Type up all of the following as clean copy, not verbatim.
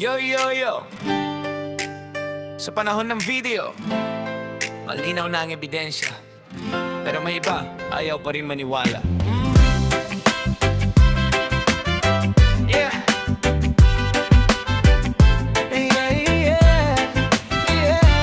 Yo, yo, yo. Sa panahon ng video, malinaw na ang ebidensya. Pero may iba, ayaw pa rin maniwala. Yeah. Yeah, yeah, yeah.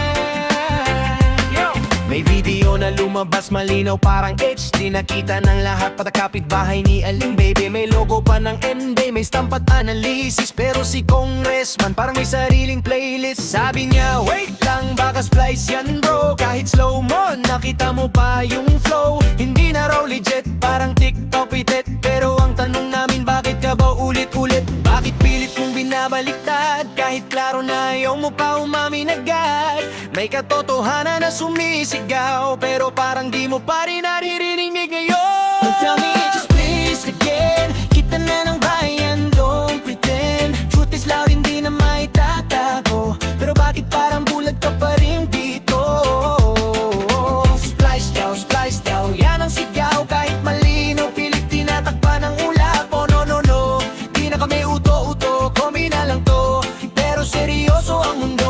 Yo. May video na lumabas malinaw parang HD. Nakita ng lahat pata kapitbahay ni Aling Baby. May logo pa ng MB, may stamp at analysis. Pero si Congressman parang may sariling playlist. Sabi niya, wait lang, baka splice yan bro. Kahit slow mo, nakita mo pa yung flow. Hindi na raw legit, parang TikTok pitet. Pero ang tanong namin, bakit ka ba ulit-ulit? Bakit pilit mong binabaliktad? Kahit klaro na ayaw mo pa umamin agad. May katotohanan na sumisigaw, pero parang di mo pa rin naririnig ngayon. Tell me just please again, kita na ng bayan, don't pretend. Truth is loud, hindi na maitatago. Pero bakit parang bulag ka pa rin dito? Splice daw, yan ang sigaw. Kahit malinaw, pilit tinatakpan ng ulap. Oh no, no, no, di na kami uto-uto, komi na lang to. Pero seryoso ang mundo.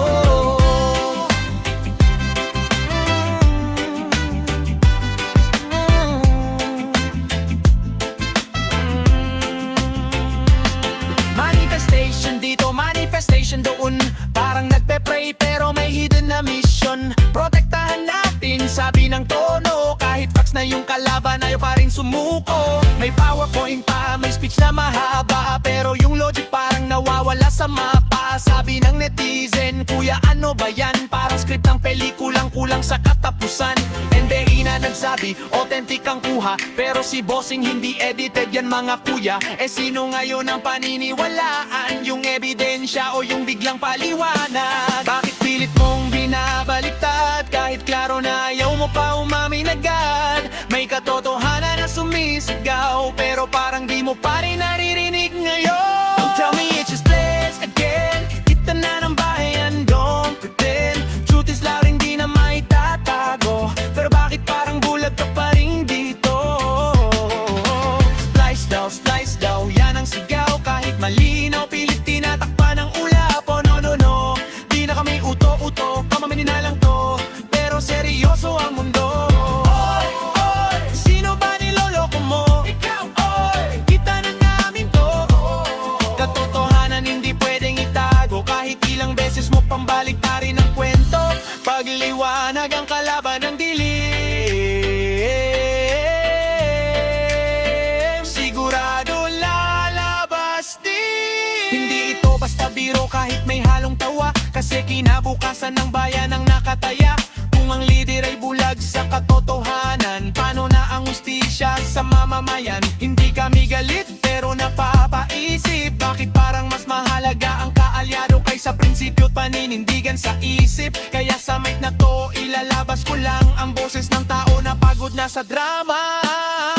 Manifestation dito, manifestation doon. Parang nagpe-pray pero may hidden na mission. Protektahan natin, sabi ng tono. Kahit facts na yung kalaban, ayaw pa rin sumuko. May PowerPoint pa, may speech na mahaba. Pero yung logic parang nawawala sa mapa. Sabi ng netizen, kuya ano ba yan? Parang script ng pelikulang kulang sa katapusan. NBI na nagsabi, authentic ang kuha. Pero si bossing hindi edited yan mga kuya. Eh sino ngayon ang paniniwalaan? Yung ebidensya o yung biglang paliwanag? Bakit pilit mong binabaliktad? Kahit klaro na ayaw mo pa umamin agad. May katotohanan na sumisigaw, pero parang di mo pa rin naririnig ngayon. Tell me it's just blessed again. Kita na ng bayan, don't pretend. Truth is loud, hindi na maitatago. Pero bakit parang bulag ka pa rin dito? Splice daw, yan ang sigaw. Kahit malinaw, pilit tinatakpan ng ulap. Oh no, no, no, di na kami uto-uto, kamaminin na lang to. Pero seryoso ang mundo. Oy, oy, sino ba niloloko mo? Ikaw, oy, kita na namin to. Katotohanan hindi pwedeng itago. Kahit ilang beses mo pambaliktarin ang kwento. Pagliwanag ang kalaban ng dilim, sigurado lalabas din. Hindi ito basta biro kahit may halong tawa. Kasi kinabukasan ng bayan ang nakataya. Kung ang lider ay bulag sa katotohanan, paano na ang hustisya sa mamamayan? Hindi kami galit pero napapaisip. Bakit parang mas mahalaga ang kaalyado kaysa prinsipyo at paninindigan sa isip? Kaya sa mic na to, ilalabas ko lang ang boses ng tao na pagod na sa drama.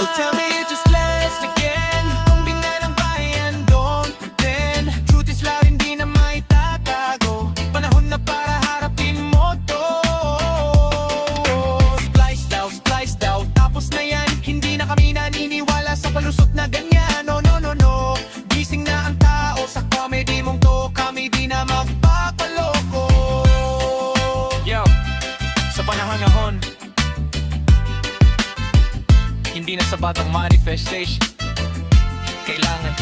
So tell me it's just blessed again. Tumbing na ng bayan, don't pretend. Truth is loud, hindi na maitatago. Panahon na para harapin mo to. Splice daw, tapos na yan. Hindi na kami naniniwala sa palusot na ganyan. No, no, no, no, gising na ang tao sa comedy mong to. Kami di na magpapaloko. Yo, sa panahon ngahon, hindi na sapat ang manifestation. Kailangan